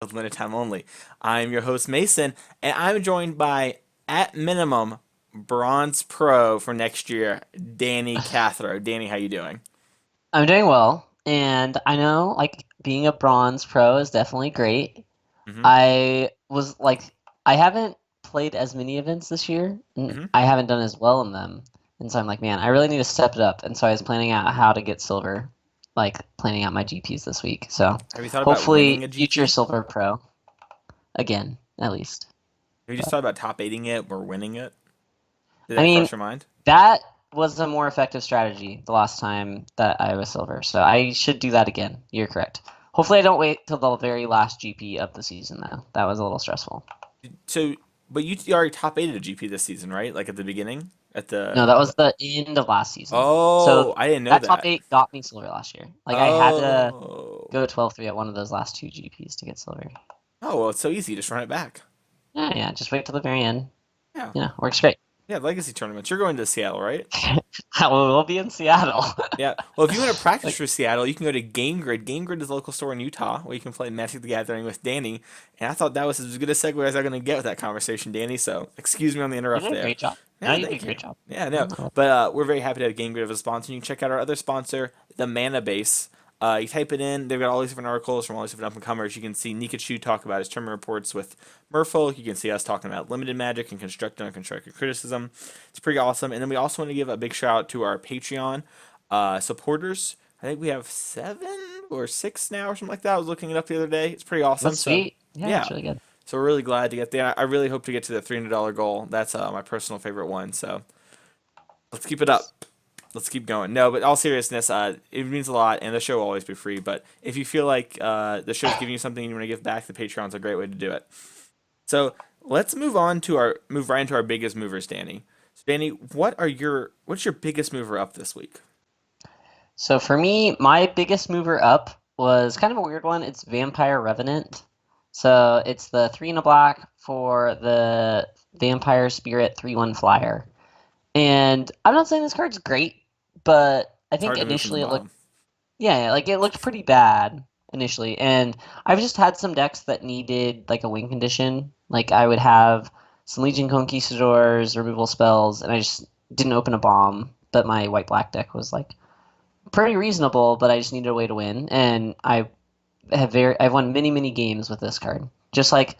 with limited time only. I'm your host Mason, and I'm joined by, at minimum, Bronze Pro for next year, Danny Cathro. Danny, how you doing? I'm doing well, and I know like being a bronze pro is definitely great. Mm-hmm. I was like I haven't played as many events this year, and Mm-hmm. I haven't done as well in them. And so I'm like, man, I really need to step it up. And so I was planning out how to get silver, like planning out my GPs this week. So Have you thought about winning hopefully a future GP? silver pro again, at least. Have you just But thought about top eighting it or winning it? Did I that mean, cross your mind? that was a more effective strategy the last time that I was silver. So I should do that again. You're correct. Hopefully, I don't wait till the very last GP of the season, though. That was a little stressful. So, but you already top eighted a GP this season, right? Like at the beginning, at No, the. that was the end of last season. So Oh, I didn't know that top that. eight got me silver last year. Like I had to Oh. go 12-3 at one of those last two GPs to get silver. Oh well, it's so easy. Just run it back. Yeah, yeah. Just wait till the very end. Yeah. Works great. Yeah, legacy tournaments. You're going to Seattle, right? We'll be in Seattle. Yeah. Well, if you want to practice Like, for Seattle, you can go to Game Grid. Game Grid is a local store in Utah where you can play Magic the Gathering with Danny. And I thought that was as good a segue as I'm going to get with that conversation, Danny. So excuse me on the you interrupt did a there. great job. No, Yeah, you did a thank you. great job. Yeah, I no. don't know. But we're very happy to have Game Grid as a sponsor. You can check out our other sponsor, the Mana Base. You type it in, they've got all these different articles from all these different up and comers. You can see Nikachu talk about his tournament reports with Merfolk. You can see us talking about limited magic and constructive and constructive criticism. It's pretty awesome. And then we also want to give a big shout out to our Patreon supporters. I think we have 7 or 6 now or something like that. I was looking it up the other day. It's pretty awesome. That's So, sweet. Yeah, yeah. that's really good. So we're really glad to get there. I really hope to get to the $300 goal. That's my personal favorite one. So let's keep it up. Let's keep going. No, but all seriousness, it means a lot, and the show will always be free. But if you feel like the show's giving you something you want to give back, the Patreon's a great way to do it. So let's move right into our biggest movers, Danny. So Danny, what's your biggest mover up this week? So for me, my biggest mover up was kind of a weird one. It's Vampire Revenant. So it's the 3 and a black for the Vampire Spirit 3/1 flyer. And I'm not saying this card's great, but I It's think hard to move from the initially it looked, bottom. yeah, like it looked pretty bad initially. And I've just had some decks that needed like a win condition. Like I would have some Legion Conquistadors, removal spells, and I just didn't open a bomb. But my white black deck was like pretty reasonable, but I just needed a way to win. And I've won many, many games with this card. Just like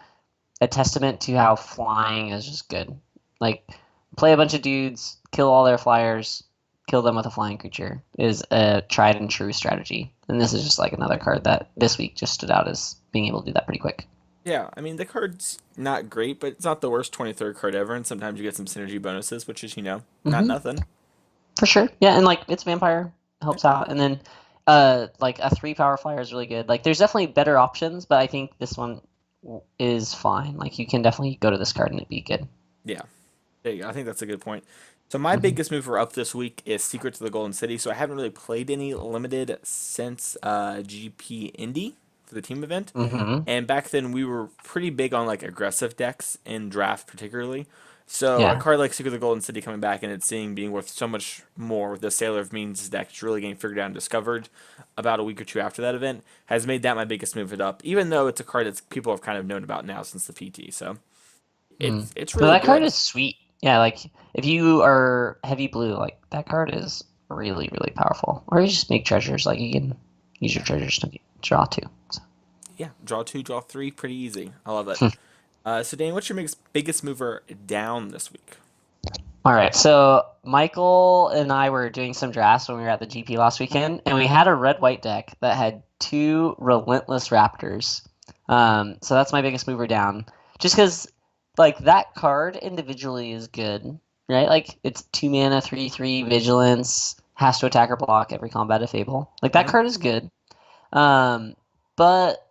a testament to how flying is just good. Like play a bunch of dudes, kill all their flyers, kill them with a flying creature is a tried and true strategy. And this is just like another card that this week just stood out as being able to do that pretty quick. Yeah, I mean the card's not great, but it's not the worst 23rd card ever, and sometimes you get some synergy bonuses, which is not hmm nothing. For sure. Yeah, and like it's vampire Yeah. helps out, and then like a 3 power flyer is really good. Like there's definitely better options, but I think this one is fine. Like you can definitely go to this card and it'd be good. Yeah. There you go. I think that's a good point. So my hmm biggest mover up this week is Secret to the Golden City. So I haven't really played any limited since GP Indy for the team event. hmm And back then we were pretty big on like aggressive decks in draft particularly. So a Yeah. card like Secret of the Golden City coming back and it's seeing being worth so much more with the Sailor of Means deck it's really getting figured out and discovered about a week or two after that event has made that my biggest move it up, even though it's a card that people have kind of known about now since the PT. So Mm. it's No, really that card good. is sweet. Yeah, like if you are heavy blue, like that card is really, really powerful. Or you just make treasures, like you can use your Yeah. treasures to draw two. So. Yeah, draw two, draw three, pretty easy. I love it. So, Danny, what's your biggest mover down this week? All right, so Michael and I were doing some drafts when we were at the GP last weekend, and we had a red-white deck that had two Relentless Raptors. So that's my biggest mover down. Just because, like, that card individually is good, right? Like, it's 2 mana, 3/3 Vigilance, has to attack or block every combat of Fable. Like, that Hmm. card is good. Um, but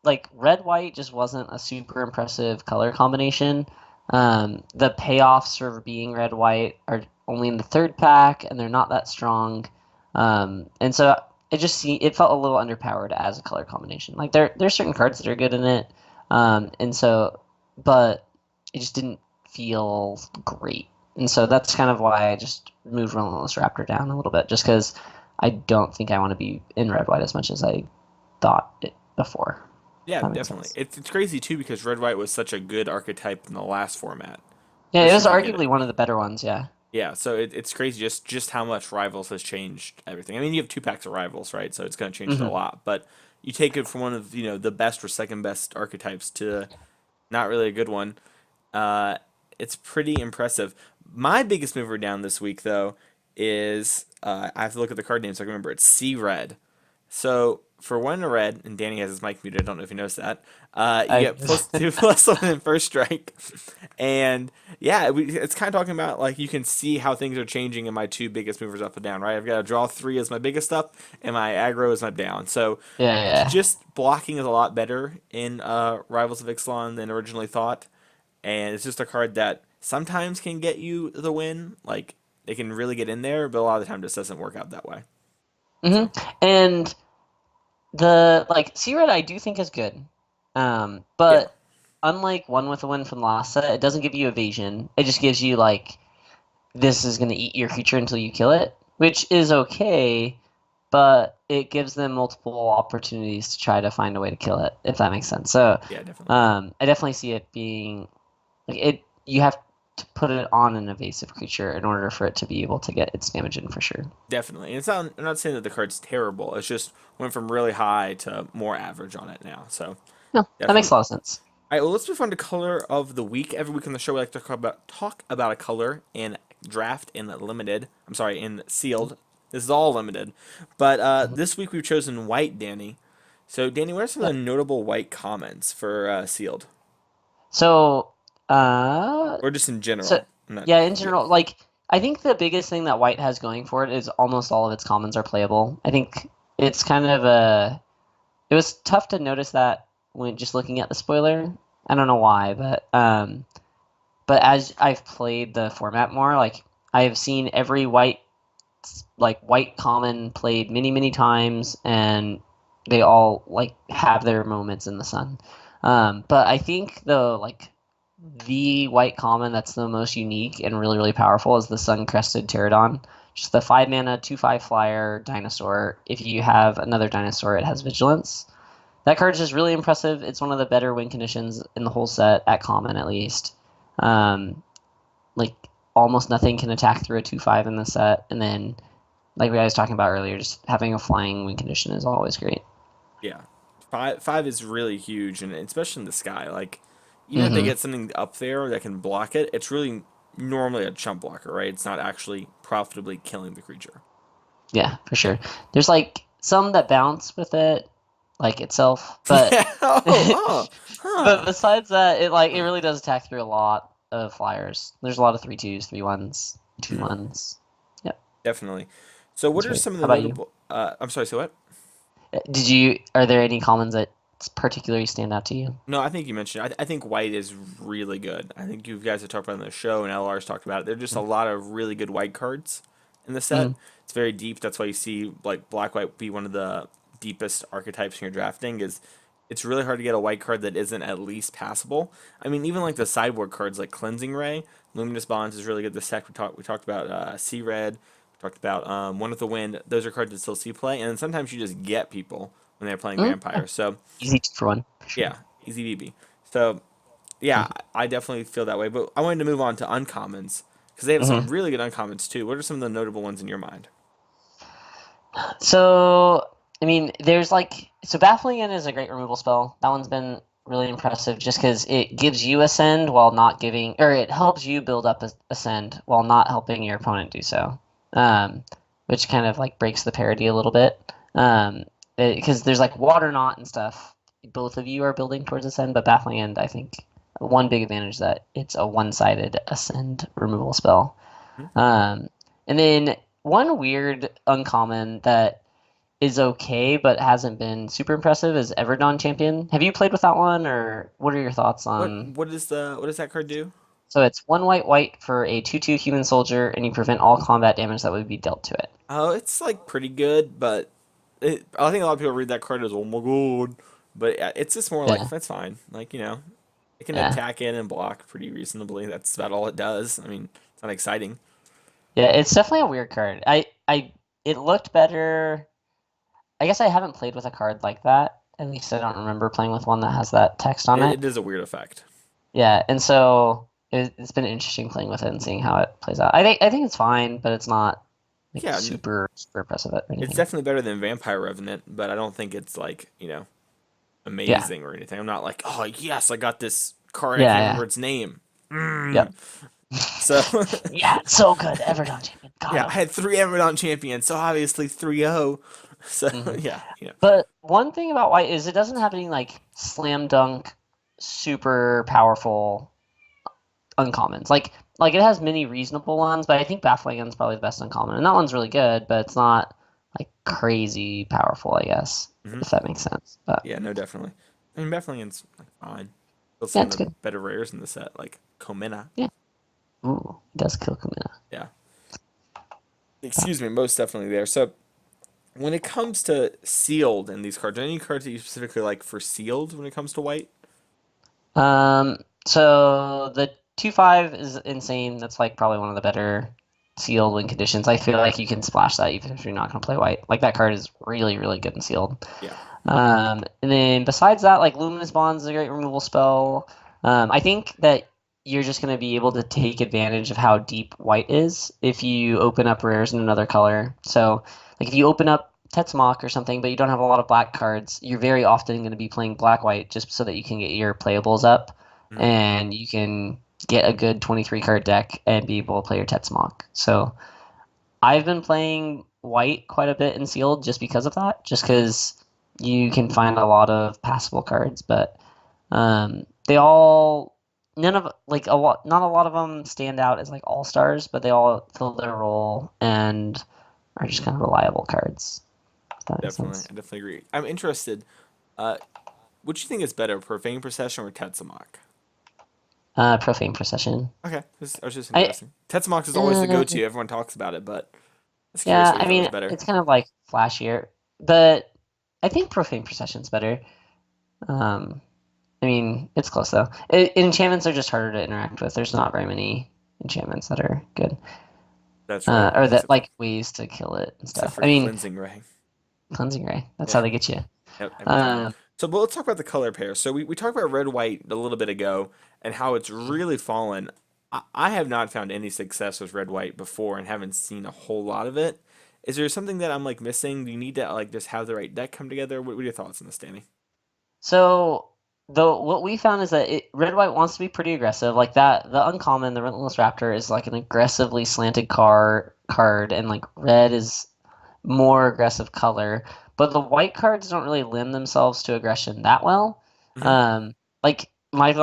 like red white just wasn't a super impressive color combination. The payoffs for being red white are only in the third pack, and they're not that strong. And so it felt a little underpowered as a color combination. Like there's certain cards that are good in it, and so but it just didn't feel great. And so that's kind of why I just moved Relentless Raptor down a little bit, just because I don't think I want to be in red white as much as I thought it before. Yeah, That makes definitely. sense. It's crazy too because red white was such a good archetype in the last format. Yeah, it Wish was you could get it. arguably one of the better ones. Yeah. Yeah, so it's crazy just how much Rivals has changed everything. I mean, you have two packs of Rivals, right? So it's going to change it a Hmm. lot. But you take it from one of the best or second best archetypes to not really a good one. Uh, it's pretty impressive. My biggest mover down this week though is I have to look at the card name so I can remember. It's Sea Red. So for one in a red, and Danny has his mic muted. I don't know if you noticed that. You I get +2 +1 in first strike, and yeah, it's kind of talking about like you can see how things are changing in my two biggest movers up and down. Right, I've got to draw three as my biggest up, and my aggro is my down. So yeah, yeah. just blocking is a lot better in Rivals of Ixalan than originally thought, and it's just a card that sometimes can get you the win. Like it can really get in there, but a lot of the time just doesn't work out that way. Hmm. So And the like Sea Red I do think is good. yeah, But unlike One with a Win from the last set, it doesn't give you evasion. It just gives you like this is gonna eat your creature until you kill it, which is okay, but it gives them multiple opportunities to try to find a way to kill it, if that makes sense. So, yeah, definitely. I definitely see it being like it. You have to put it on an evasive creature in order for it to be able to get its damage in for sure. Definitely. And it's not, I'm not saying that the card's terrible. It's just went from really high to more average on it now. So No, that makes definitely. a lot of sense. All right, well, let's move on to color of the week. Every week on the show, we like to talk about a color in draft in limited. I'm sorry, in sealed. This is all limited. But Mhm. this week we've chosen white, Danny. So, Danny, what are some of Yeah. the notable white comments for sealed? So, uh, Or just in so general? I'm not, yeah, in yeah. general, like I think the biggest thing that White has going for it is almost all of its commons are playable. I think it's kind of a. It was tough to notice that when just looking at the spoiler. I don't know why, but as I've played the format more, like I have seen every white common played many many times, and they all like have their moments in the sun. But I think the white common that's the most unique and really really powerful is the sun crested pterodon. Just the 5 mana 2/5 flyer dinosaur. If you have another dinosaur, it has vigilance. That card is just really impressive. It's one of the better win conditions in the whole set at common at least. Um, like almost nothing can attack through a 2/5 in the set, and then like we was talking about earlier, just having a flying win condition is always great. Yeah. Five is really huge, and especially in the sky. Like, even if they Hmm. get something up there that can block it, it's really normally a chump blocker, right? It's not actually profitably killing the creature. Yeah, for Yeah. sure. There's like some that bounce with it, like itself, but Yeah. Oh, but huh. besides that, it Huh. really does attack through a lot of flyers. There's a lot of 3/2s, 3/1s, two Mhm. ones. Yep, Definitely. So, what that's are great. some of How the about you? notable? I'm sorry. So what? Did you? Are there any commons that particularly stand out to you? No, I think you mentioned. I think white is really good. I think you guys have talked about it on the show, and LR's talked about it. There're just a lot of really good white cards in the set. Mm-hmm. It's very deep. That's why you see like black white be one of the deepest archetypes when you're drafting. Is it's really hard to get a white card that isn't at least passable. I mean, even like the sideboard cards like Cleansing Ray, Luminous Bonds is really good. The sec we talked about Sea Red. We talked about One with the Wind. Those are cards that still see play, and then sometimes you just get people when they're playing Mm-hmm. Yeah. Vampire. So Easy for one, for sure. yeah, easy BB. So yeah, I definitely feel that way. But I wanted to move on to uncommons because they have some Mm-hmm. really good uncommons too. What are some of the notable ones in your mind? So, I mean, there's like so Baffling End is a great removal spell. That one's been really impressive just because it gives you ascend while not giving, or it helps you build up ascend while not helping your opponent do so. Um, which kind of like breaks the parity a little bit. Because there's like Water Knot and stuff. Both of you are building towards ascend, but Baffling End, I think, one big advantage is that it's a one-sided ascend removal spell. Hmm? Um, and then one weird uncommon that is okay but hasn't been super impressive is Everdawn Champion. Have you played with that one, or what are your thoughts on? What does that card do? So it's one white white for a 2/2 human soldier, and you prevent all combat damage that would be dealt to it. Oh, it's like pretty good, but I think a lot of people read that card as oh my god. But yeah, it's just more like Yeah, that's fine. Like it can yeah, attack in and block pretty reasonably. That's about all it does. I mean, it's not exciting. yeah. It's definitely a weird card. It looked better. I guess I haven't played with a card like that. At least I don't remember playing with one that has that text on it. It is a weird effect. Yeah, and so it's been interesting playing with it and seeing how it plays out. I think it's fine, but it's not like Yeah, super impressive or it's anything. definitely better than Vampire Revenant, but I don't think it's like, Yeah, amazing or anything. I'm not like, oh yes, I got this card, I can't yeah, remember its name. yeah, Mm. yep. So Yeah, so good. Everdon champion, got yeah, I him. had three Everton champions, so obviously 3-0. So Hmm. yeah, But one thing about white is it doesn't have any like slam dunk, super powerful uncommons. Like it has many reasonable ones, but I think Baffling is probably the best uncommon, and that one's really good, but it's not like crazy powerful, I guess, hmm if that makes sense. But yeah, no, definitely. I mean, Bethlehem like fine. Still yeah, some it's of the good. better rares in the set, like Komina. Yeah. Ooh, it does kill Kumina. Yeah, excuse me, most definitely there. So when it comes to sealed in these cards, are there any cards that you specifically like for sealed when it comes to white? So the 2/5 is insane. That's like probably one of the better sealed win conditions. I feel like you can splash that even if you're not going to play white. Like that card is really, really good in sealed. Yeah. And then besides that, like Luminous Bond is a great removal spell. I think that you're just going to be able to take advantage of how deep white is if you open up rares in another color. So, like if you open up Tetzmoc or something, but you don't have a lot of black cards, you're very often going to be playing black-white just so that you can get your playables up Mhm. and you can get a good 23 card deck and be able to play your Tetzmoc. So I've been playing white quite a bit in sealed just because of that, just Mhm. because you can find a lot of passable cards, but they all none of like a lot not a lot of them stand out as like all stars, but they all fill their role and are just kind of reliable cards. If that makes Definitely, sense. I definitely agree. I'm interested. Uh, what do you think is better, Profane Procession or Tetsamok? Profane Procession. Okay, I was just I interesting. Tetsamok is always the uh, go-to. Everyone talks about it, but I was curious yeah, what you I thought was mean better. it's kind of like flashier, but I think Profane Procession's better. Um, I mean, it's close though. Enchantments are just harder to interact with. There's not very many enchantments that are good, That's right, or that except for like ways to kill it and except stuff. for I mean, Cleansing Ray. cleansing ray. That's how Yeah. they get you. Yep, every time. Um, So, but let's talk about the color pair. So we talked about red white a little bit ago and how it's really fallen. I have not found any success with red white before and haven't seen a whole lot of it. Is there something that I'm like missing? Do you need to like just have the right deck come together? What are your thoughts on this, Danny? so what we found is that red white wants to be pretty aggressive. Like that, the uncommon, the Relentless Raptor is like an aggressively slanted card, and like red is more aggressive color. But the white cards don't really lend themselves to aggression that well. hmm Like Michael,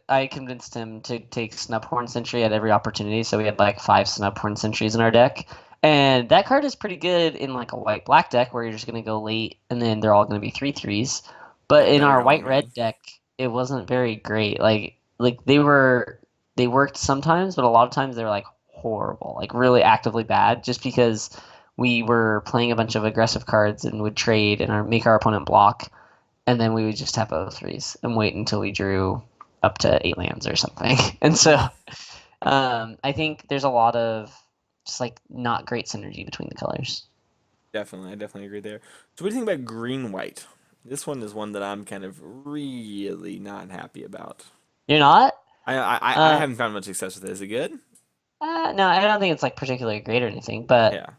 I convinced him to take Snubhorn Sentry at every opportunity, so we had like 5 Snubhorn Sentries in our deck. And that card is pretty good in like a white black deck where you're just gonna go late and then they're all gonna be 3/3s. But Yeah, in better our going white in. red deck, it wasn't very great. Like they worked sometimes, but a lot of times they were like horrible, like really actively bad, just because we were playing a bunch of aggressive cards and would trade and make our opponent block, and then we would just have O3s and wait until we drew up to 8 lands or something. And so hmm I think there's a lot of just like not great synergy between the colors. Definitely, I definitely agree there. So what do you think about green white? This one is one that I'm kind of really not happy about. You're not? I Uh, haven't found much success with it. Is it good? no, I don't think it's like particularly great or anything, but Yeah.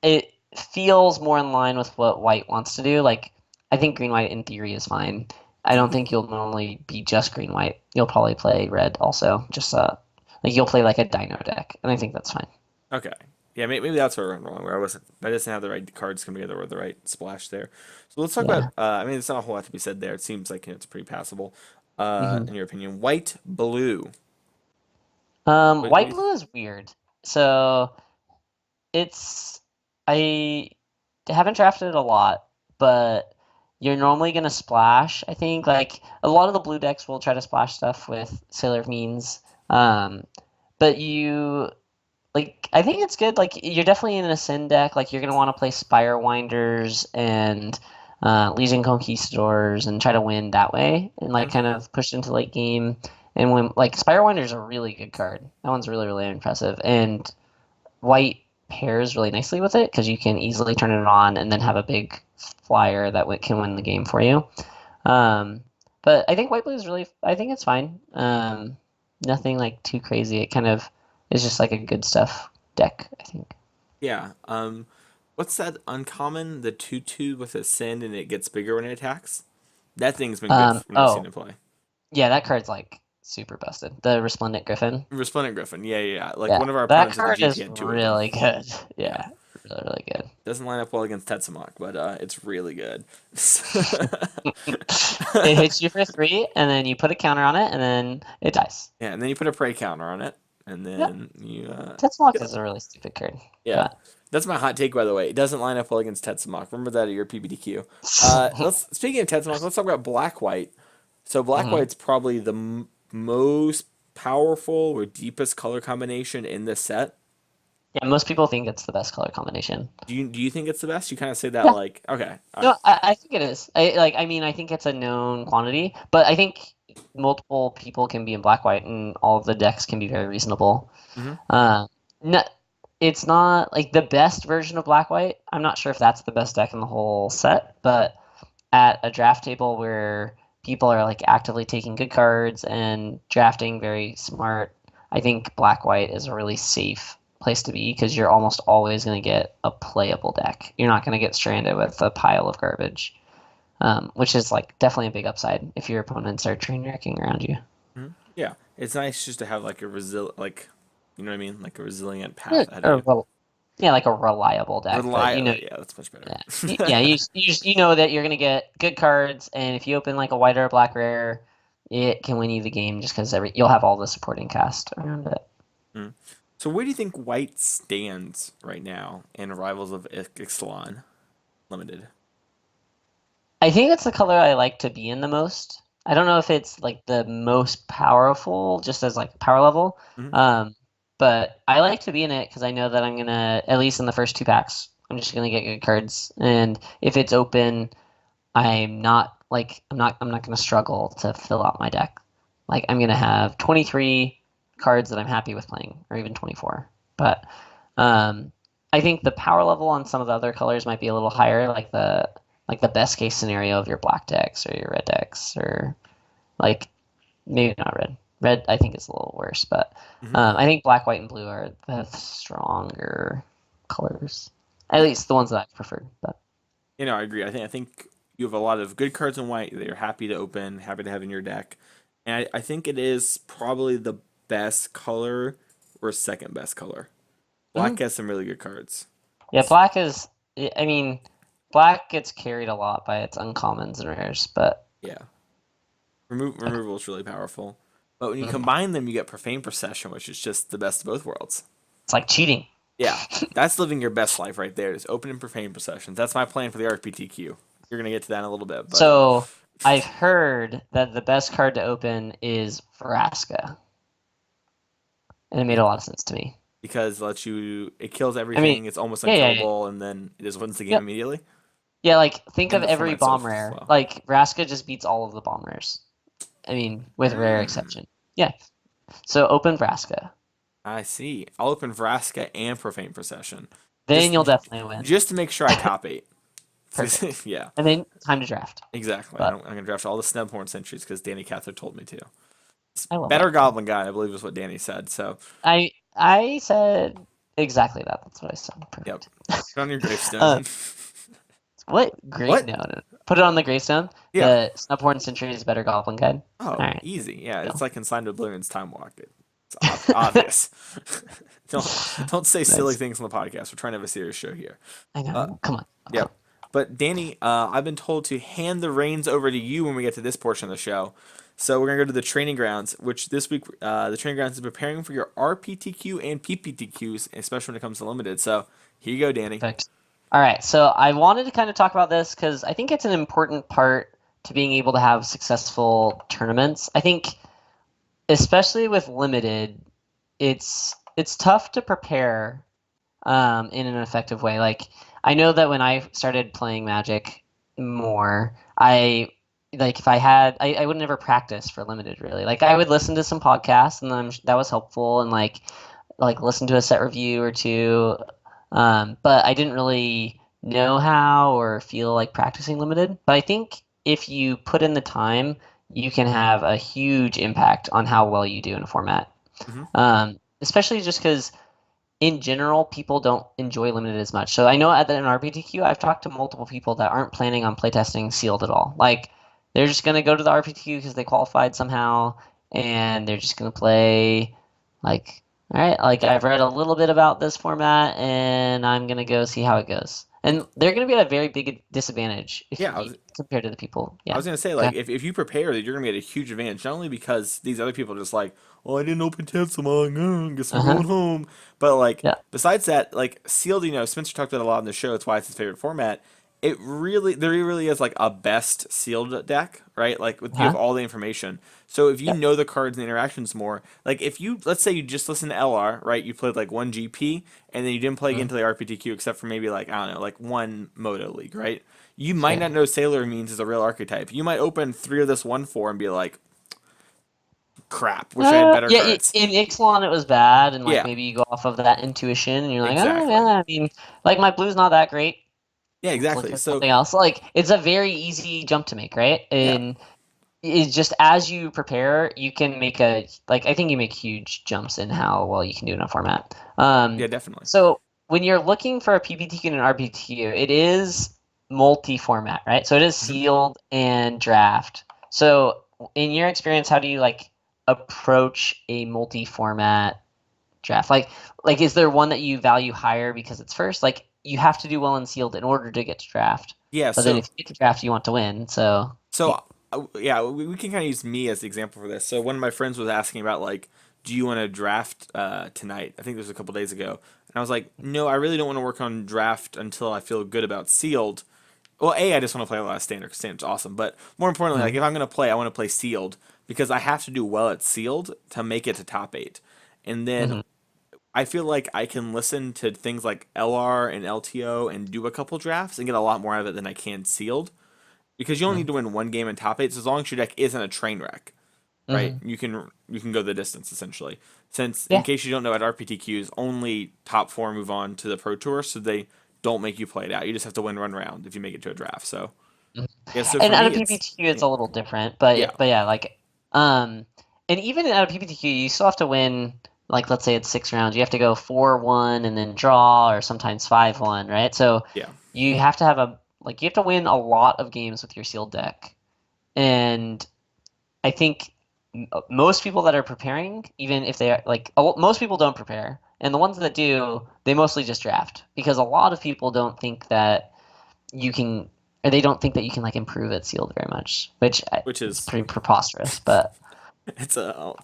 it feels more in line with what white wants to do. Like, I think green white in theory is fine. I don't think you'll normally be just green white. You'll probably play red also. Just like you'll play like a dino deck, and I think that's fine. Okay. Yeah, maybe that's where I went wrong. Where I just didn't have the right cards come together or the right splash there. So let's talk about. Yeah. I mean, it's not a whole lot to be said there. It seems like it's pretty passable. Hmm. In your opinion, white, blue. What do White you? blue is weird. So it's I haven't drafted it a lot, but you're normally gonna splash. I think like a lot of the blue decks will try to splash stuff with Sailor Means. Um, but you like I think it's good. Like you're definitely in a Sin deck. Like you're gonna want to play Spire Winders and Legion Conquistadors and try to win that way and like Mhm. kind of push into late game. And when like Spire Winder is a really good card. That one's really really impressive. And white pairs really nicely with it because you can easily turn it on and then have a big flyer that can win the game for you. But I think white blue is really. I think it's fine. Nothing like too crazy. It kind of is just like a good stuff deck, I think. Yeah. What's that uncommon? The 2/2 with a send and it gets bigger when it attacks. That thing's been good when I've seen Oh, it play. yeah, that card's like super busted. The Resplendent Griffin. Resplendent Griffin. Yeah, yeah, yeah. Like Yeah, one of our that opponents at the card GP is had two of them. really good. Yeah. Yeah, really, really good. Doesn't line up well against Tetsamok, but it's really good. It hits you for 3, and then you put a counter on it, and then it dies. Yeah, and then you put a prey counter on it, and Yep. then you Tetzlock kill is it. a really stupid card. Yeah. But That's my hot take, by the way. It doesn't line up well against Tetsamok. Remember that at your PPTQ. Let's speaking of Tetsamok, let's talk about black white. So black Mhm. white's probably the most powerful or deepest color combination in this set. Yeah, most people think it's the best color combination. Do you think it's the best? You kind of say that Yeah. like okay, all right. No, I think it is. I mean, I think it's a known quantity, but I think multiple people can be in black white, and all of the decks can be very reasonable. Mm-hmm. Uh, no, it's not like the best version of black white. I'm not sure if that's the best deck in the whole set, but at a draft table where people are like actively taking good cards and drafting very smart, I think black white is a really safe place to be because you're almost always going to get a playable deck. You're not going to get stranded with a pile of garbage, which is like definitely a big upside if your opponents are train wrecking around you. Mm-hmm. Yeah, it's nice just to have like a like, you know what I mean, like a resilient Yeah, path ahead of you. yeah, like a reliable deck, but you know, Yeah, that's much better. yeah, yeah, you know that you're gonna get good cards, and if you open like a white or a black rare, it can win you the game just because you'll have all the supporting cast around it. Mm. So where do you think white stands right now in Rivals of Ixalan Limited? I think it's the color I like to be in the most. I don't know if it's like the most powerful, just as like power level, Hmm. um, but I like to be in it because I know that I'm gonna at least in the first 2 packs, I'm just gonna get good cards, and if it's open, I'm not gonna struggle to fill out my deck. Like I'm gonna have 23 cards that I'm happy with playing, or even 24. But um, I think the power level on some of the other colors might be a little higher, like the best case scenario of your black decks or your red decks, or like maybe not red. Red I think is a little worse, but Hmm. I think black, white, and blue are the stronger colors. At least the ones that I've preferred. But You know, I agree. I think you have a lot of good cards in white that you're happy to open, happy to have in your deck, and I think it is probably the best color or second best color. Black mhm. has some really good cards. Yeah, black is. I mean, black gets carried a lot by its uncommons and rares, but Yeah, removal is really powerful. But when you mhm. combine them, you get profane procession, which is just the best of both worlds. It's like cheating. Yeah, that's living your best life right there. Is open and profane processions. That's my plan for the RPTQ. You're gonna get to that in a little bit, but So I've heard that the best card to open is Vraska, and it made a lot of sense to me. because it kills I mean, everything. It's almost yeah, yeah, yeah, unkillable, and then it just wins the game yep, immediately. yeah. Like think of And the every format's so bomb rare. slow. Like Vraska just beats all of the bomb rares. I mean, with rare Mm, exception. Yeah. So open Vraska, I see. I'll open Vraska and profane procession, then just you'll definitely win. just to make sure I top eight. Perfect. Yeah, And then time to draft. exactly. But I'm gonna draft all the Snubhorn sentries because Danny Cather told me to. I love Better that. Goblin Guy, I believe, is what Danny said. So, I said exactly that. That's what I said. yep. Perfect. Put on your uh, gravestone. what? Great. What? No, no. Put it on the gravestone. Yeah. The Snubhorn Century is better Goblin Guide. Oh, All right. easy. Yeah, it's Go. like Consigned to Oblivion's Time Walk. It's obvious. Don't say silly Nice. things on the podcast. We're trying to have a serious show here. I Uh, know. Come on. Come on. yep. But Danny, I've been told to hand the reins over to you when we get to this portion of the show. So we're gonna go to the training grounds, which this week the training grounds is preparing for your RPTQ and PPTQs, especially when it comes to limited. So here you go, Danny. Perfect. All right. So I wanted to kind of talk about this because I think it's an important part to being able to have successful tournaments. I think, especially with limited, it's tough to prepare in an effective way. Like I know that when I started playing Magic more, I like if I would never practice for limited really. Like I would listen to some podcasts and then that was helpful and like listen to a set review or two, but I didn't really know how or feel like practicing limited. But I think if you put in the time, you can have a huge impact on how well you do in a format. Hmm. Especially just because in general, people don't enjoy limited as much. So I know at an RPTQ, I've talked to multiple people that aren't planning on playtesting sealed at all. Like they're just gonna go to the RPTQ because they qualified somehow, and they're just gonna play. Like, all right, like I've read a little bit about this format, and I'm gonna go see how it goes. And they're gonna be at a very big disadvantage if Yeah, compared to the people. I Yeah. was gonna say Okay. like if you prepare, you're gonna be at a huge advantage. Not only because these other people are just like, oh, I didn't open tabs, so guess I'm Uh-huh. going home. But like Yeah. besides that, like sealed, Spencer talked about it a lot in the show. It's why it's his favorite format. There really is like a best sealed deck, right? Like you have Uh-huh. all the information. So if you Yep. know the cards and the interactions more, like if you let's say you just listen to LR, right? You played like one GP and then you didn't play again Mhm. to the RPTQ except for maybe like I don't know, like one Moto League, right? You might Yeah. not know Sailor means is a real archetype. You might open three of this 1/4 and be like, crap, wish I had better Yeah, cards. in Ixalan it was bad, and like Yeah, maybe you go off of that intuition, and you're like, oh exactly. yeah, I mean, like my blue's not that great. Yeah, Let's look exactly. for So, something else. Like it's a very easy jump to make, right? yeah, And it's just as you prepare, you can make I think you make huge jumps in how well you can do in a format. yeah, definitely. So when you're looking for a PPTQ and an RPTQ, it is multi-format, right? So it is Hmm. sealed and draft. So in your experience, how do you like approach a multi-format draft? Like is there one that you value higher because it's first? Like you have to do well in sealed in order to get to draft. Yeah, But then if you get to draft, you want to win. So so yeah, we can kind of use me as the example for this. So one of my friends was asking about like, do you want to draft tonight? I think this was a couple days ago, and I was like, no, I really don't want to work on draft until I feel good about sealed. Well, I just want to play a lot of standard because standard's awesome. But more importantly, like Mhm. if I'm gonna play, I want to play sealed because I have to do well at sealed to make it to top eight. And then Mhm. I feel like I can listen to things like LR and LTO and do a couple drafts and get a lot more out of it than I can sealed. Because you only need Mhm. to win one game in top eight, so as long as your deck isn't a train wreck, right? Mhm. You can go the distance essentially. Since in Yeah. case you don't know, at RPTQs only top four move on to the Pro Tour, so they don't make you play it out. You just have to win one round if you make it to a draft. So Mhm. yeah, so And for at a me, it's PPTQ, it's yeah, a little different, yeah, but yeah, like, and even at a PPTQ, you still have to win. Like, let's say it's 6 rounds, you have to go 4-1 and then draw, or sometimes 5-1, right? So yeah. you have to have you have to win a lot of games with your sealed deck, and I think most people that are preparing, even if they are most people don't prepare, and the ones that do, they mostly just draft because a lot of people don't think that you can or they don't think that you can like improve at sealed very much, which Which is is pretty preposterous. But it's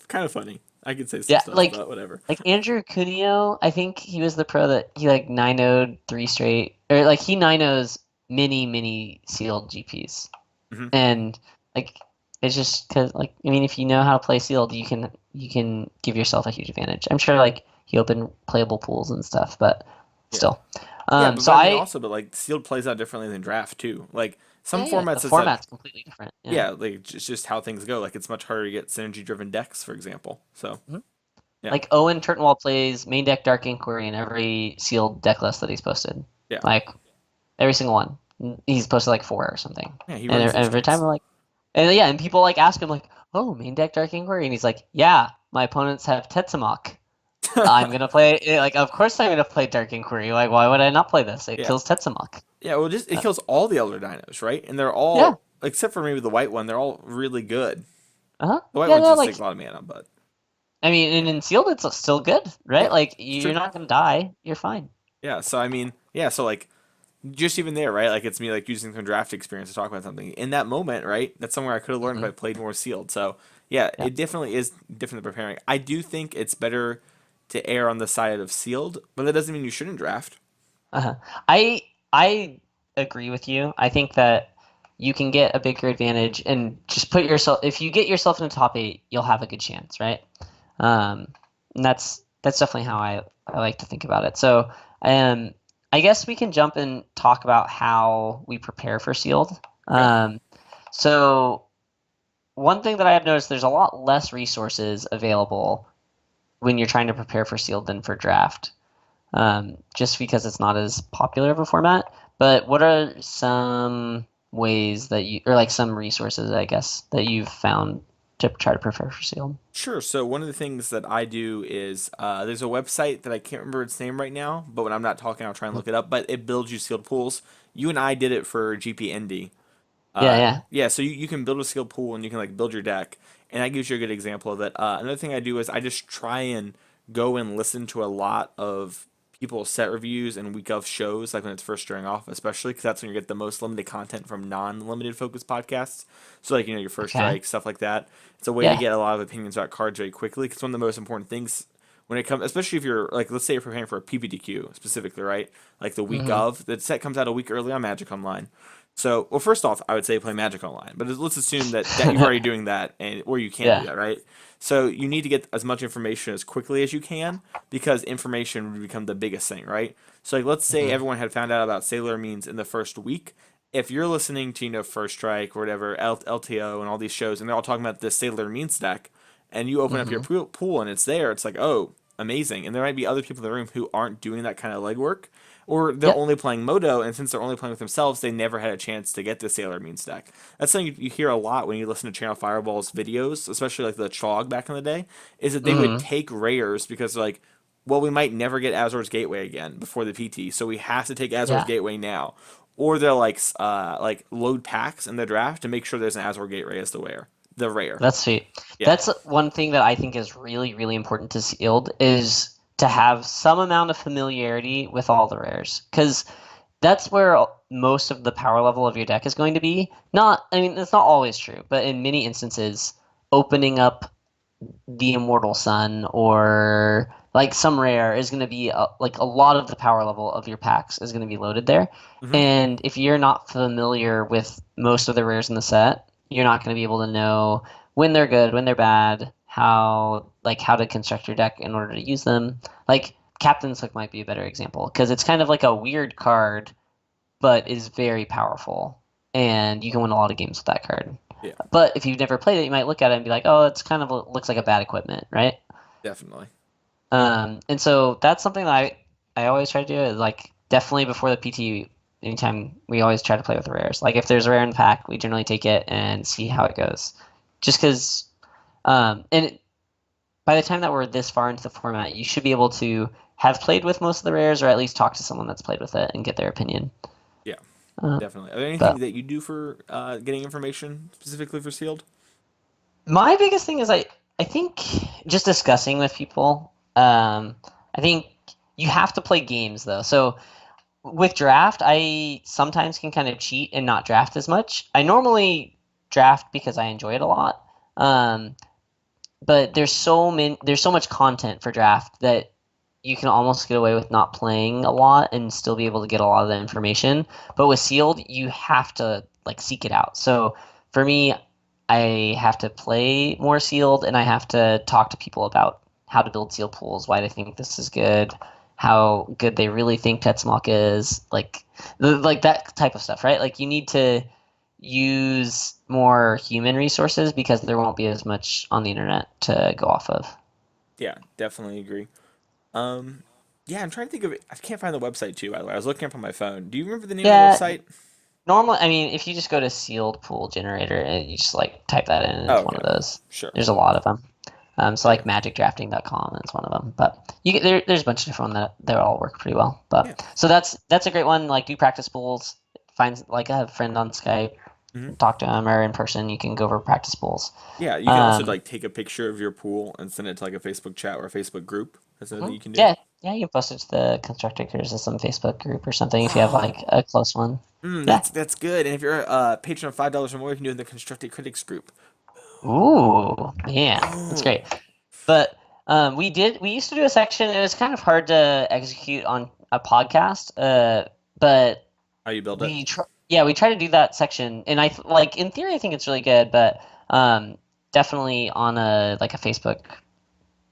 kind of funny. I could say some yeah, stuff, but whatever. like Andrew Cuneo, I think he was the pro that he like 9-0'd 3 straight, or like he 9-0's many sealed GPs, Hmm. and like it's just because like I mean if you know how to play sealed, you can give yourself a huge advantage. I'm sure like he opened playable pools and stuff, but Yeah, still. yeah, So but I mean also, but like sealed plays out differently than draft too. Like some yeah, the formats, it's format's like completely different. Yeah. yeah, like it's just how things go. Like it's much harder to get synergy driven decks, for example. So Mhm. yeah, Like Owen Turtenwald plays main deck Dark Inquiry in every sealed deck list that he's posted. yeah, Like every single one. He's posted like four or something. yeah. He And runs these every time decks. we're like, and yeah, and people like ask him like, "Oh, main deck Dark Inquiry," and he's like, "Yeah, my opponents have Tetsamok. I'm gonna play like, of course I'm gonna play Dark Inquiry. Like, why would I not play this? It Yeah, kills Tetsamok." yeah. Well, just it kills all the elder dinos, right? And they're Yeah. all except for maybe the white one. They're all really good. Uh-huh. The white Yeah. one No. just Like, takes a lot of mana, but I mean, and yeah, in sealed, it's still good, right? yeah, Like, it's you're true. not gonna die. You're fine. Yeah. So I mean, yeah. So like just even there, right? Like it's me like using some draft experience to talk about something in that moment, right? That's somewhere I could have learned if Hmm. I played more sealed. So yeah, Yeah. it definitely is different than preparing. I do think it's better to err on the side of sealed, but that doesn't mean you shouldn't draft. Uh-huh. I I agree with you. I think that you can get a bigger advantage and just put yourself if you get yourself in the top eight, you'll have a good chance, right? Um, and that's definitely how I like to think about it. So, um, I guess we can jump and talk about how we prepare for sealed. Okay. So one thing that I have noticed, there's a lot less resources available when you're trying to prepare for sealed than for draft, just because it's not as popular of a format. But what are some ways that you, or like some resources, I guess, that you've found to try to prepare for sealed? Sure. So one of the things that I do is there's a website that I can't remember its name right now, but when I'm not talking, I'll try and look it up. But it builds you sealed pools. You and I did it for GPND. Yeah, yeah. Yeah, so you can build a sealed pool and you can like build your deck, and that gives you a good example of it. Another thing I do is I just try and go and listen to a lot of people's set reviews and week of shows, like when it's first starting off, especially because that's when you get the most limited content from non-limited focus podcasts. So like your first Okay. strike stuff like that. It's a way to Yeah. get a lot of opinions about cards very quickly. Because one of the most important things when it comes, especially if you're like, let's say you're preparing for a PPTQ specifically, right? Like the week Hmm. of, the set comes out a week early on Magic Online. So, well, first off, I would say play Magic Online, but let's assume that you're already doing that, and or you can do Yeah. that, right? So you need to get as much information as quickly as you can because information would become the biggest thing, right? So, like, let's say Hmm. everyone had found out about Sailor Means in the first week. If you're listening to First Strike or whatever LTO and all these shows, and they're all talking about this Sailor Means deck, and you open up your Hmm. pool and it's there, it's like, oh, amazing. And there might be other people in the room who aren't doing that kind of legwork, or they're Yep. only playing Moto, and since they're only playing with themselves, they never had a chance to get the Sailor Moon stack. That's something you hear a lot when you listen to Channel Fireball's videos, especially like the Chog back in the day, is that they would Hmm. take rares because like, well, we might never get Azor's Gateway again before the PT, so we have to take Azor's Yeah. Gateway now. Or they'll like load packs in the draft to make sure there's an Azor Gateway as the rare. That's sweet. Yeah. That's one thing that I think is really, really important to sealed is to have some amount of familiarity with all the rares. Because that's where most of the power level of your deck is going to be. Not, I mean, it's not always true, but in many instances, opening up the Immortal Sun or like some rare is going to be like a lot of the power level of your packs is going to be loaded there. Hmm. And if you're not familiar with most of the rares in the set, you're not going to be able to know when they're good, when they're bad, how to construct your deck in order to use them. Like Captain's Hook might be a better example because it's kind of like a weird card, but is very powerful, and you can win a lot of games with that card. Yeah, But if you've never played it, you might look at it and be like, "Oh, it's kind of looks like a bad equipment, right?" definitely. And so that's something that I always try to do is like definitely before the PT, anytime we always try to play with rares. Like if there's a rare in the pack, we generally take it and see how it goes. Just because, by the time that we're this far into the format, you should be able to have played with most of the rares, or at least talk to someone that's played with it and get their opinion. Yeah, Uh, definitely. Are there anything but that you do for getting information specifically for sealed? my biggest thing is I think just discussing with people. I think you have to play games though. So with draft, I sometimes can kind of cheat and not draft as much. I normally draft because I enjoy it a lot. Um, but there's so much content for draft that you can almost get away with not playing a lot and still be able to get a lot of the information. But with sealed, you have to like seek it out. So for me, I have to play more sealed and I have to talk to people about how to build sealed pools, why they think this is good, how good they really think Tetzmock is, like that type of stuff, right? Like you need to use more human resources because there won't be as much on the internet to go off of. Yeah, definitely agree. Um, yeah, I'm trying to think of it. I can't find the website too, by the way. I was looking up on my phone. Do you remember the name of the Yeah, website? normally, I mean, if you just go to sealed pool generator and you just like type that in, Oh, it's one okay. of those. Sure. There's a lot of them. So Yeah. like magicdrafting.com is one of them, but there's a bunch of different ones that they all work pretty well. Yeah. But so that's a great one. Like do practice pools. Find like I have a friend on Skype, Hmm. talk to him, or in person. You can go over practice pools. Yeah, you can also Um, like take a picture of your pool and send it to like a Facebook chat or a Facebook group. That's another thing mhm. you can do. Yeah, yeah, you can post it to the constructor criticism Facebook group or something if you have like Oh, a close one. Yeah. that's good. And if you're a patron of $5 or more, you can do it in the Constructed Critics group. Ooh, yeah, that's Boom. great. But we used to do a section. It was kind of hard to execute on a podcast. But How you build it? yeah, we try to do that section, and like in theory, I think it's really good, but definitely on a like a Facebook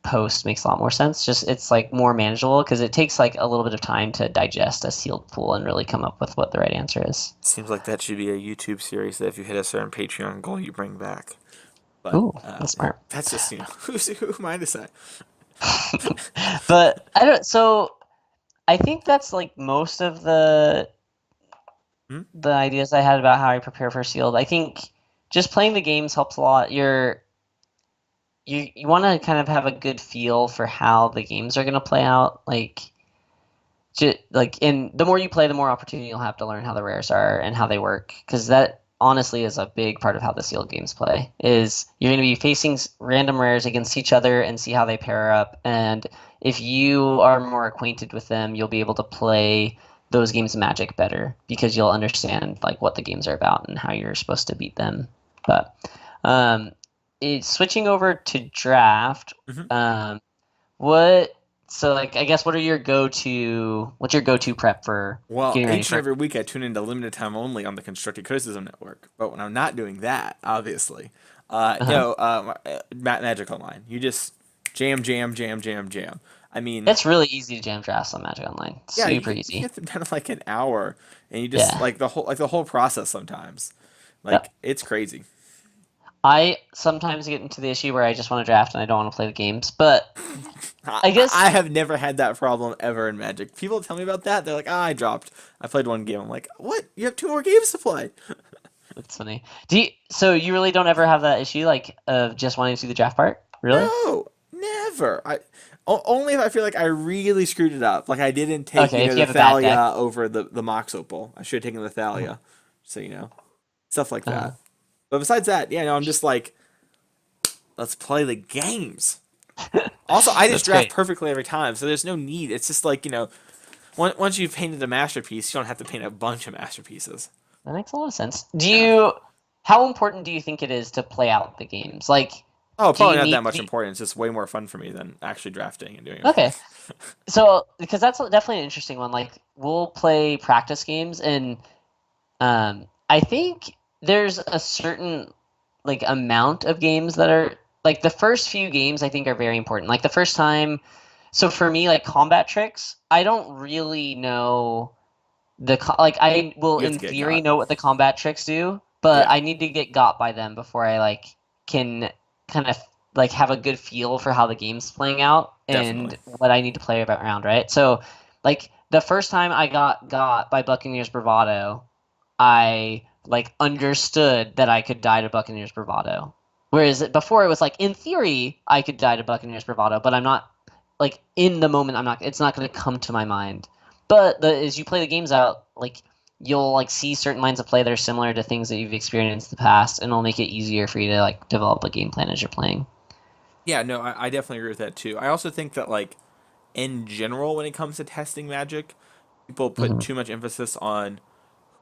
post makes a lot more sense. Just it's like more manageable because it takes like a little bit of time to digest a sealed pool and really come up with what the right answer is. Seems like that should be a YouTube series that if you hit a certain Patreon goal, you bring back. But Ooh, that's smart. that's just who am I to say? But I don't. So I think that's like most of the Hmm? the ideas I had about how I prepare for sealed. I think just playing the games helps a lot. You want to kind of have a good feel for how the games are going to play out. And the more you play, the more opportunity you'll have to learn how the rares are and how they work. Because that honestly is a big part of how the sealed games play. Is you're going to be facing random rares against each other and see how they pair up. And if you are more acquainted with them, you'll be able to play those games of Magic better because you'll understand like what the games are about and how you're supposed to beat them. But um, switching over to draft. Hmm. Um, what so like I guess what's your go-to prep for Well, getting ready each and for every week I tune into limited time only on the Constructed Criticism Network. But when I'm not doing that, obviously, uh-huh. Magic Online. You just jam, jam, jam, jam, jam. I mean, It's really easy to jam drafts on Magic Online. yeah, Super you easy. get them done in like an hour, and you just Yeah. like the whole process sometimes. Like Yep. it's crazy. I sometimes get into the issue where I just want to draft and I don't want to play the games, but I I guess have never had that problem ever in Magic. People tell me about that. They're like, "Ah, I dropped. I played one game." I'm like, "What? You have two more games to play?" it's funny. So you really don't ever have that issue like of just wanting to do the draft part? Really? No, never. Only if I feel like I really screwed it up. Like I didn't take, Okay, if you the have a bad deck. Thalia over the Mox Opal. I should have taken the Uh-huh. Thalia. So, stuff like Uh-huh. that. But besides that, yeah, no, I'm just like, let's play the games. Also, I just That's draft great. perfectly every time, so there's no need. It's just like, once you've painted a masterpiece, you don't have to paint a bunch of masterpieces. That makes a lot of sense. Yeah. How important do you think it is to play out the games? Like, Oh, do probably you not that need to much be important. It's just way more fun for me than actually drafting and doing okay? it. So, because that's definitely an interesting one. Like, we'll play practice games, and I think there's a certain like amount of games that are like the first few games I think are very important. Like the first time, so for me, like combat tricks, I don't really know like I will You have to in get theory got. know what the combat tricks do, but Yeah, I need to get got by them before I like can kind of like have a good feel for how the game's playing out definitely. and what I need to play about around, right? So like the first time I got by Buccaneers Bravado, I like understood that I could die to Buccaneers Bravado. Whereas before it was like in theory I could die to Buccaneers Bravado, but I'm not like in the moment I'm not it's not going to come to my mind. But as you play the games out, like you'll like see certain lines of play that are similar to things that you've experienced in the past, and it'll make it easier for you to like develop a game plan as you're playing. Yeah, no, I definitely agree with that too. I also think that like in general, when it comes to testing Magic, people put Hmm. too much emphasis on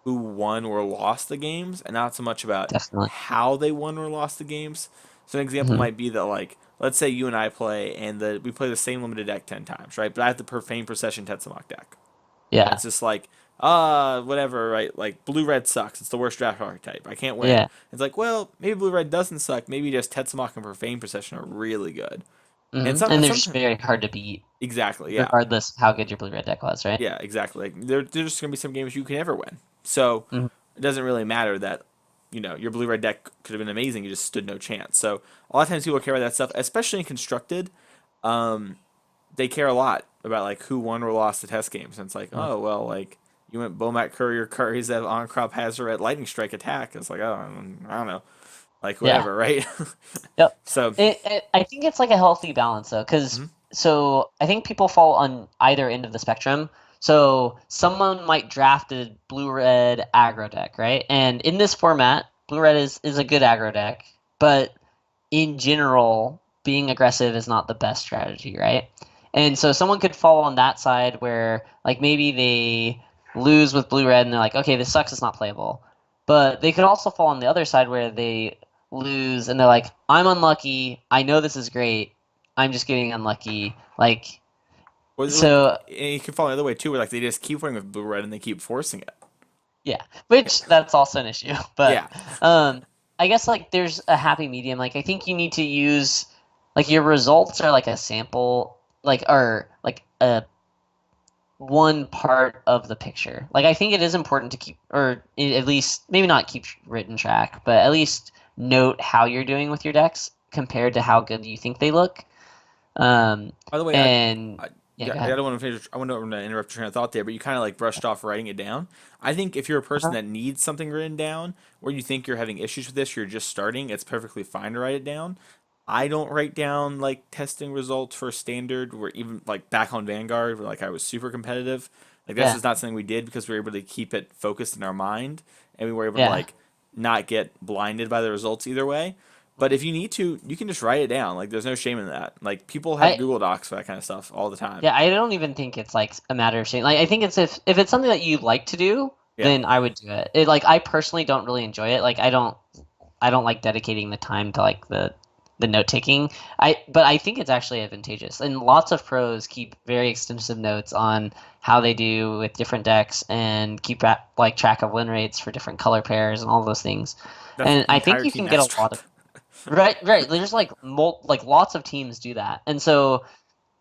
who won or lost the games, and not so much about Definitely. how they won or lost the games. So an example Hmm. might be that like let's say you and I play, and we play the same limited deck 10 times, right? But I have the Profane Procession Tetsamok deck. And Yeah. it's just like, whatever, right? Like blue red sucks. It's the worst draft archetype. I can't win. Yeah. It's like, well, maybe blue red doesn't suck. Maybe just Tetsamok and Profane Procession are really good. And Hmm. some And and they're just sometimes very hard to beat, exactly, yeah. regardless of how good your blue red deck was, right? Yeah, exactly. Like there's just gonna be some games you can never win. So Hmm. it doesn't really matter that, your blue red deck could have been amazing, you just stood no chance. So a lot of times people care about that stuff, especially in constructed. Um, they care a lot about like who won or lost the test games. And it's like, Hmm. oh well, like you went Bomat Courier Curries that on crop Hazoret Lightning Strike attack. It's like, oh, I don't know, like Yeah. whatever, right? Yep. So I think it's like a healthy balance though, because mhm. so I think people fall on either end of the spectrum. So someone might draft a blue-red aggro deck, right? And in this format, blue-red is a good aggro deck, but in general, being aggressive is not the best strategy, right? And so someone could fall on that side where like maybe they lose with blue-red and they're like, okay, this sucks, it's not playable. But they could also fall on the other side where they lose and they're like, I'm unlucky. I know this is great. I'm just getting unlucky. Like, so And you can fall the other way too, where like they just keep playing with blue red and they keep forcing it. yeah, which that's also an issue. But Yeah. um, I guess like there's a happy medium. Like I think you need to use like your results are like a sample, like or like a one part of the picture. Like I think it is important to keep, or at least maybe not keep written track, but at least note how you're doing with your decks compared to how good you think they look. Um, By the way, and Yeah, go I ahead. don't want to finish. I want to interrupt your train of thought there, but you kind of like brushed off writing it down. I think if you're a person Uh-huh. that needs something written down, or you think you're having issues with this, you're just starting. It's perfectly fine to write it down. I don't write down like testing results for standard, or even like back on Vanguard, where like I was super competitive. Like that's Yeah, just not something we did because we were able to keep it focused in our mind, and we were able to yeah. like not get blinded by the results either way. But if you need to, you can just write it down. Like there's no shame in that. Like people have I Google Docs for that kind of stuff all the time. Yeah, I don't even think it's like a matter of shame. Like I think it's if it's something that you like to do, Yeah. then I would do it. It like I personally don't really enjoy it. Like I don't like dedicating the time to like the note taking. But I think it's actually advantageous. And lots of pros keep very extensive notes on how they do with different decks and keep like track of win rates for different color pairs and all those things. That's And the I think entire you team can get a lot mousetrap. of right. There's like like lots of teams do that. And so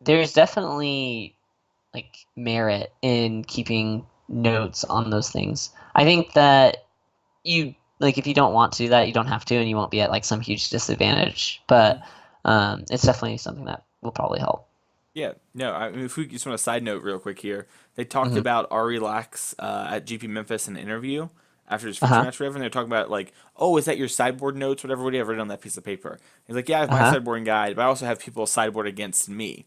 there's definitely like merit in keeping notes on those things. I think that you like if you don't want to do that, you don't have to, and you won't be at like some huge disadvantage. But Mhm. it's definitely something that will probably help. Yeah, no. I mean, if we just want to side note real quick here, they talked Hmm. about Ari Lax at GP Memphis in an interview after his Uh feature huh. match, or whatever. And they're talking about like, oh, is that your sideboard notes, whatever? What do you have written on that piece of paper? He's like, yeah, I have Uh my huh. sideboarding guide, but I also have people sideboard against me,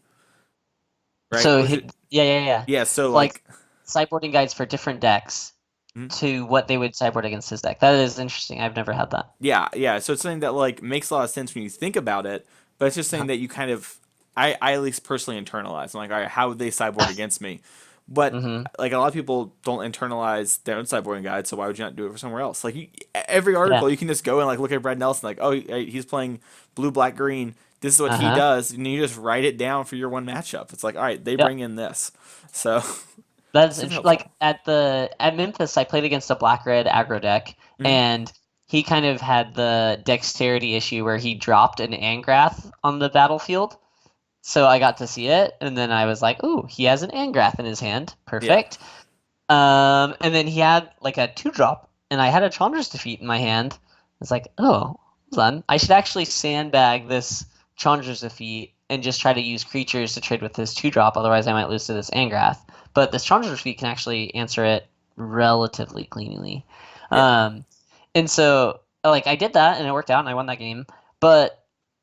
right? So Which is, yeah. yeah, so Like like, sideboarding guides for different decks mhm. to what they would sideboard against his deck. That is interesting. I've never had that. Yeah. So it's something that like makes a lot of sense when you think about it, but it's just Uh-huh. something that you kind of, I at least personally internalize. I'm like, all right, how would they sideboard against me? But Hmm. like a lot of people don't internalize their own sideboarding guide, so why would you not do it for somewhere else? Like every Yeah. article, you can just go and like look at Brad Nelson, like, oh, he's playing blue, black, green. This is what Uh he huh. does, and you just write it down for your one matchup. It's like, all right, they Yep. bring in this, so That's super interesting. helpful. Like at Memphis, I played against a black red aggro deck, Hmm. and he kind of had the dexterity issue where he dropped an Angrath on the battlefield. So I got to see it, and then I was like, "Ooh, he has an Angrath in his hand. Yeah, Perfect." And then he had like a 2-drop, and I had a Chandra's Defeat in my hand. It's like, oh, hold on. I should actually sandbag this Chandra's Defeat and just try to use creatures to trade with this 2-drop, otherwise I might lose to this Angrath. But this Chandra's Defeat can actually answer it relatively cleanly. yeah, Um, and so, like, I did that, and it worked out, and I won that game. But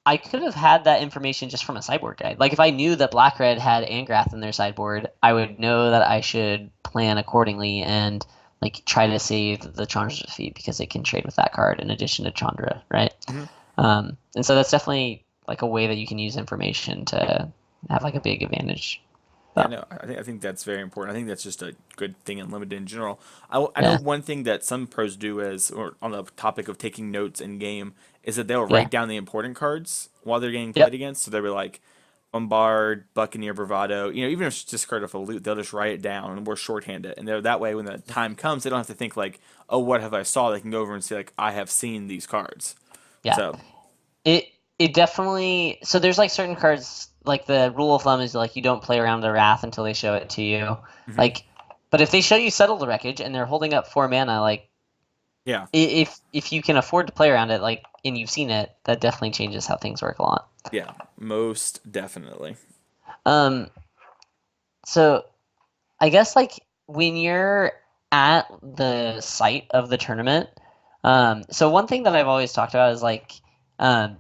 I could have had that information just from a sideboard guide. Like if I knew that Black Red had Angrath in their sideboard, I would know that I should plan accordingly and like try to save the Chandra's Defeat because it can trade with that card in addition to Chandra, right? hmm And so that's definitely like a way that you can use information to have like a big advantage. yeah. So No, I think that's very important. I think that's just a good thing in limited in general. I know yeah, one thing that some pros do is, or on the topic of taking notes in game, is that they'll yeah, write down the important cards while they're getting played yep, against. So they'll be like Bombard, Buccaneer, Bravado. Even if it's just card of a loot, they'll just write it down and we're shorthanded. And they're that way when the time comes, they don't have to think like, oh, what have I saw? They can go over and say like, I have seen these cards. yeah. So, It it definitely so there's like certain cards like the rule of thumb is like you don't play around the Wrath until they show it to you. mhm. Like but if they show you Settle the Wreckage and they're holding up 4 mana, like Yeah, if you can afford to play around it, like and you've seen it, that definitely changes how things work a lot. yeah, most definitely. Um so I guess like when you're at the site of the tournament, so one thing that I've always talked about is um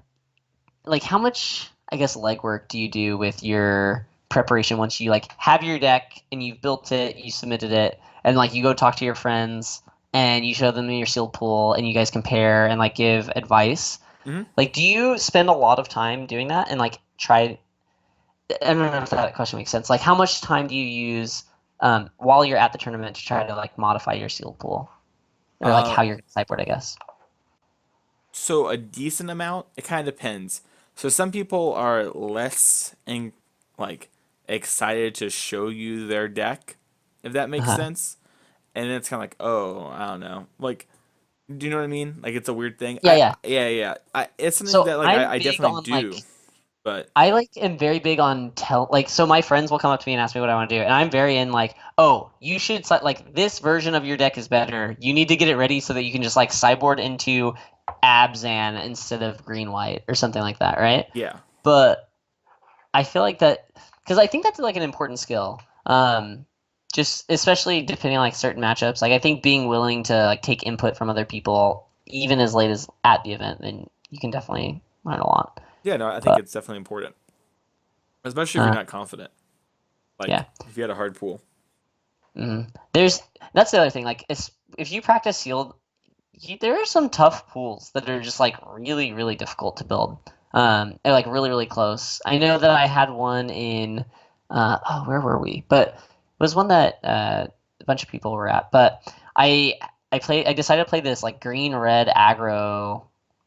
like how much I guess legwork do you do with your preparation once you like have your deck and you've built it, you submitted it, and like you go talk to your friends and you show them your sealed pool and you guys compare and like give advice. Hmm. Like, do you spend a lot of time doing that and like try? I don't know if that question makes sense. Like, how much time do you use while you're at the tournament to try to like modify your sealed pool or like Uh, how you're gonna sideboard, I guess. so a decent amount. It kind of depends. So some people are less like excited to show you their deck, if that makes Uh-huh. sense. And it's kind of like, oh, I don't know. Like, do you know what I mean? Like, it's a weird thing. Yeah, yeah. Yeah. It's something So that like I'm I big definitely on do, but I like am very big on tell like so my friends will come up to me and ask me what I want to do and I'm very in like oh you should like this version of your deck is better you need to get it ready so that you can just like sideboard into Abzan instead of green white or something like that right yeah. but I feel like that because I think that's like an important skill. Just especially depending on like certain matchups. Like I think being willing to like take input from other people even as late as at the event, then you can definitely learn a lot. Yeah, no, I think But it's definitely important, especially if you're uh, not confident. Like yeah. if you had a hard pool. There's that's the other thing. Like, if you practice sealed, there are some tough pools that are just like really, really difficult to build. They're like really, really close. I know that I had one in, oh, where were we? But it was one that a bunch of people were at. But I I decided to play this like green red aggro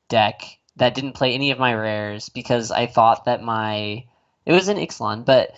deck that didn't play any of my rares because I thought that my it was an Ixalan, but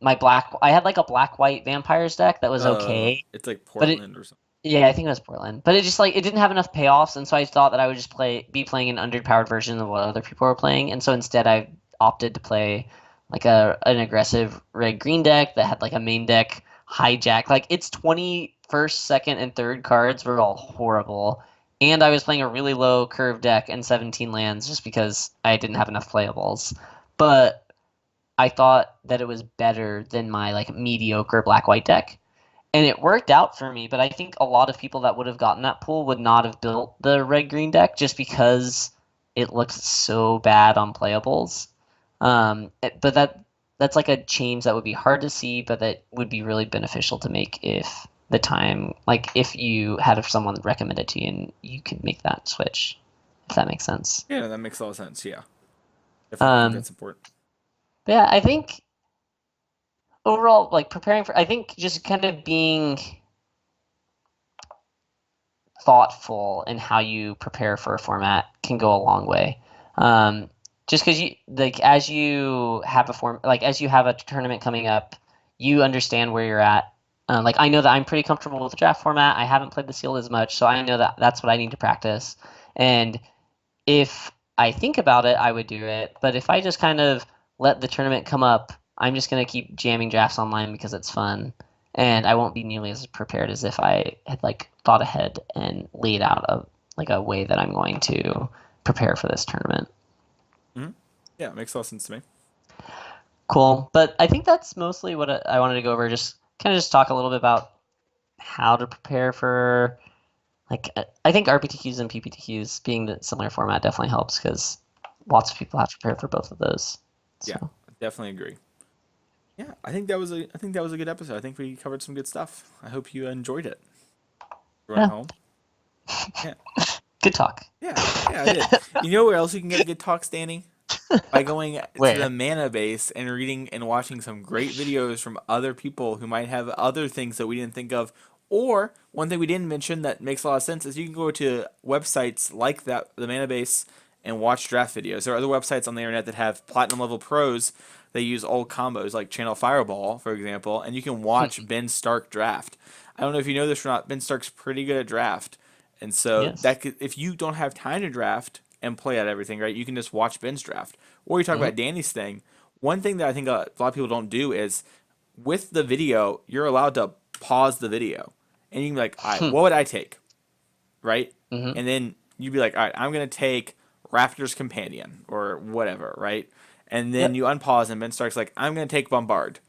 my black I had like a black white vampires deck that was okay, It's like but it Portland or something. yeah, I think it was Portland. But it just like it didn't have enough payoffs, and so I thought that I would just be playing an underpowered version of what other people were playing, and so instead I opted to play like an aggressive red green deck that had like a main deck hijack. Like its 21st, second, and third cards were all horrible. And I was playing a really low curve deck and 17 lands just because I didn't have enough playables. But I thought that it was better than my like mediocre black white deck, and it worked out for me. But I think a lot of people that would have gotten that pool would not have built the red green deck just because it looks so bad on playables. But that's like a change that would be hard to see, but that would be really beneficial to make if the time, like if you had someone recommend it to you and you could make that switch, if that makes sense. Yeah, that makes a lot of sense. Yeah, definitely think Um, that's important. but yeah, I think overall, like preparing for, I think just kind of being thoughtful in how you prepare for a format can go a long way. Um, just because you like as you have a as you have a tournament coming up, you understand where you're at. Like I know that I'm pretty comfortable with the draft format. I haven't played the sealed as much, so I know that that's what I need to practice. And if I think about it, I would do it. But if I just kind of let the tournament come up, I'm just gonna keep jamming drafts online because it's fun, and I won't be nearly as prepared as if I had like thought ahead and laid out a way that I'm going to prepare for this tournament. Hmm. Yeah, it makes a lot of sense to me. Cool, but I think that's mostly what I wanted to go over. Just kind of just talk a little bit about how to prepare for I think RPTQs and PPTQs being the similar format definitely helps because lots of people have to prepare for both of those. Yeah, So definitely agree. Yeah, I think that was a good episode. I think we covered some good stuff. I hope you enjoyed it. Run yeah, home. Yeah, good talk. yeah, I did. You know where else you can get good talks, Danny? By going to the Where? mana base and reading and watching some great videos from other people who might have other things that we didn't think of. Or one thing we didn't mention that makes a lot of sense is you can go to websites like that, the mana base, and watch draft videos. There are other websites on the internet that have platinum level pros. They use old combos like Channel Fireball, for example, and you can watch Ben Stark draft. I don't know if you know this or not. Ben Stark's pretty good at draft, and so Yes. if you don't have time to draft and play out everything, right, you can just watch Ben's draft. Or you talk Hmm. about Danny's thing. One thing that I think a lot of people don't do is with the video, you're allowed to pause the video, and you can be like, all right, Hmm. what would I take, right? Hmm. And then you'd be like, all right, I'm gonna take Raptor's Companion or whatever, right? And then Yep. you unpause, and Ben Stark's like, I'm gonna take Bombard,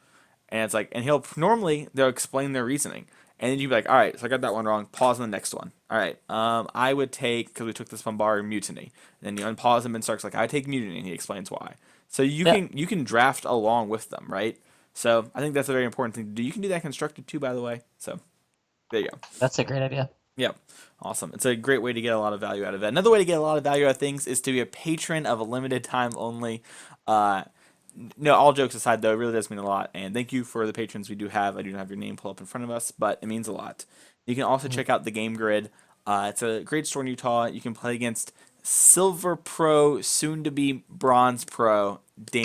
and it's like, and he'll normally they'll explain their reasoning, and then you'd be like, all right, so I got that one wrong. Pause on the next one. All right, I would take because we took this Bombard Mutiny. And then you unpause and Ben Stark's like, I take Mutiny, and he explains why. So you Yep. can you can draft along with them, right? So I think that's a very important thing to do. You can do that constructed too, by the way. So there you go. That's a great idea. Yep. Awesome. It's a great way to get a lot of value out of it. Another way to get a lot of value out of things is to be a patron of a limited time only. Uh, no, all jokes aside, though, it really does mean a lot. And thank you for the patrons we do have. I do not have your name pull up in front of us, but it means a lot. You can also Mhm. check out the Game Grid. It's a great store in Utah. You can play against Silver Pro, soon to be Bronze Pro,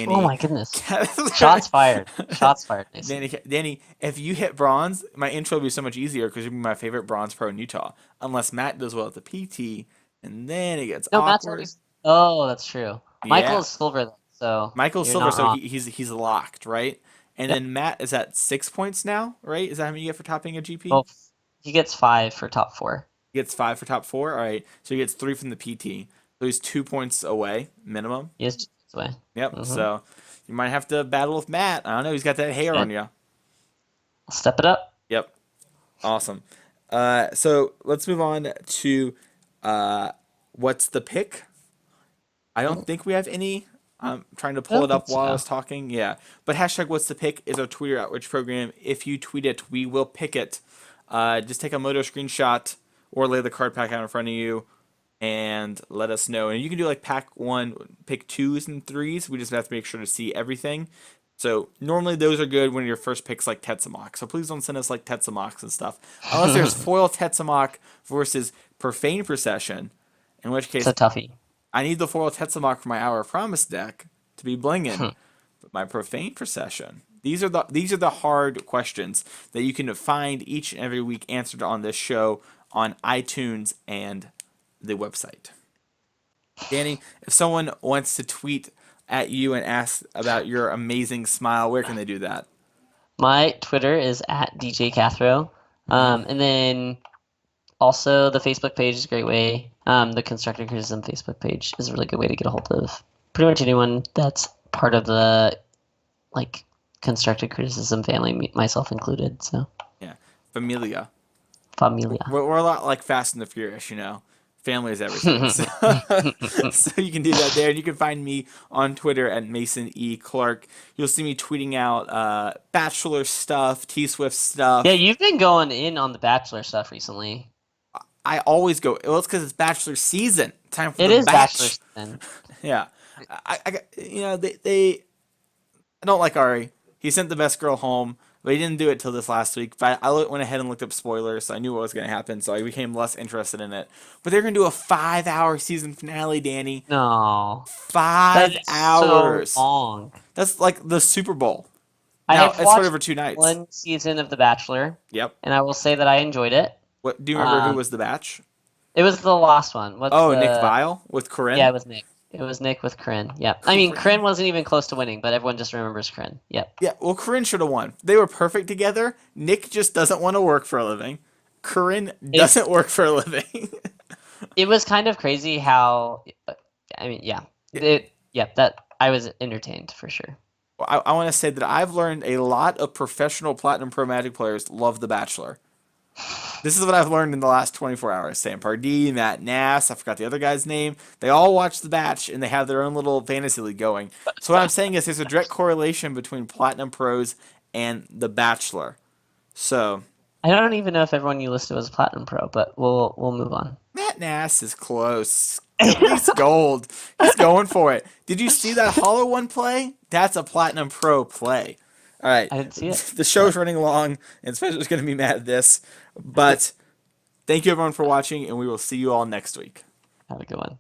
Oh Danny. my goodness. Shots fired. Shots fired, Mason. Danny, if you hit bronze, my intro will be so much easier because you'll be my favorite bronze pro in Utah. Unless Matt does well at the PT, and then it gets No, Matt's already. awkward. Oh, that's true. Michael Yeah, is silver, though, so Michael's you're silver, not so wrong. he's locked, right? And Yep. then Matt is at 6 points now, right? Is that how many you get for topping a GP? Well, he gets 5 for top 4. He gets 5 for top four. All right, so he gets 3 from the PT. So he's 2 points away minimum. He has away. Yep. Mm-hmm. So you might have to battle with Matt. I don't know. He's got that hair on you. Step it up. Yep. Awesome. So let's move on to uh, what's the pick? I don't think we have any. I'm trying to I pull don't it think up while I so. was talking. Yeah. But hashtag what's the pick is our Twitter outreach program. If you tweet it, we will pick it. Just take a moto screenshot or lay the card pack out in front of you and let us know. And you can do like pack one, pick twos and threes. We just have to make sure to see everything. So normally those are good when your first pick's like Tetsamok. So please don't send us like Tetsamoks and stuff. Unless there's foil Tetsamok versus Profane Procession, in which It's case a toughie. I need the foil Tetsamok for my Hour of Promise deck to be blingin'. But my Profane Procession. These are the hard questions that you can find each and every week answered on this show on iTunes and the website. Danny, if someone wants to tweet at you and ask about your amazing smile, where can they do that? My Twitter is at DJ Cathro. And then also the Facebook page is a great way. The Constructive Criticism Facebook page is a really good way to get a hold of pretty much anyone that's part of the like constructive criticism family, myself included. So Yeah, Familia. familia. We're a lot like Fast and the Furious, you know. Family is everything. So, so you can do that there. And you can find me on Twitter at Mason E. Clark. You'll see me tweeting out Bachelor stuff, T Swift Yeah, stuff. you've been going in on the Bachelor stuff recently. I always go, well, it's because it's Bachelor season. Time for It the is Bachelor batch. season. Yeah. I don't like Ari. He sent the best girl home, but he didn't do it till this last week. But went ahead and looked up spoilers, so I knew what was going to happen, so I became less interested in it. But they're going to do a 5-hour season finale, Danny. No, that Five is so hours. long. That's like the Super Bowl. I Now, have it's spread watched over 2 nights. one season of The Bachelor, Yep. and I will say that I enjoyed it. What do you remember who Um, was the batch? it was the last one. What's Oh, Nick the? Vile with Yeah, Corinne. it was Nick. It was Nick with Corinne. Yeah, I mean Corinne Corinne. wasn't even close to winning, but everyone just remembers Corinne. Yep. Yeah, well, Corinne should have won. They were perfect together. Nick just doesn't want to work for a living. Corinne It doesn't work for a living. it was kind of crazy how. I mean, yeah. That I was entertained for sure. I want to say that I've learned a lot of professional Platinum Pro Magic players love The Bachelor. This is what I've learned in the last 24 hours. Sam Pardee, Matt Nass, I forgot the other guy's name. They all watch The Batch and they have their own little fantasy league going. So what I'm saying is there's a direct correlation between Platinum Pros and The Bachelor. So I don't even know if everyone you listed was Platinum Pro, but we'll move on. Matt Nass is close. At least gold. He's going for it. Did you see that Hollow One play? That's a Platinum Pro play. All right. I didn't see it. The show's running long, and Spencer's going to be mad at this. But thank you, everyone, for watching, and we will see you all next week. Have a good one.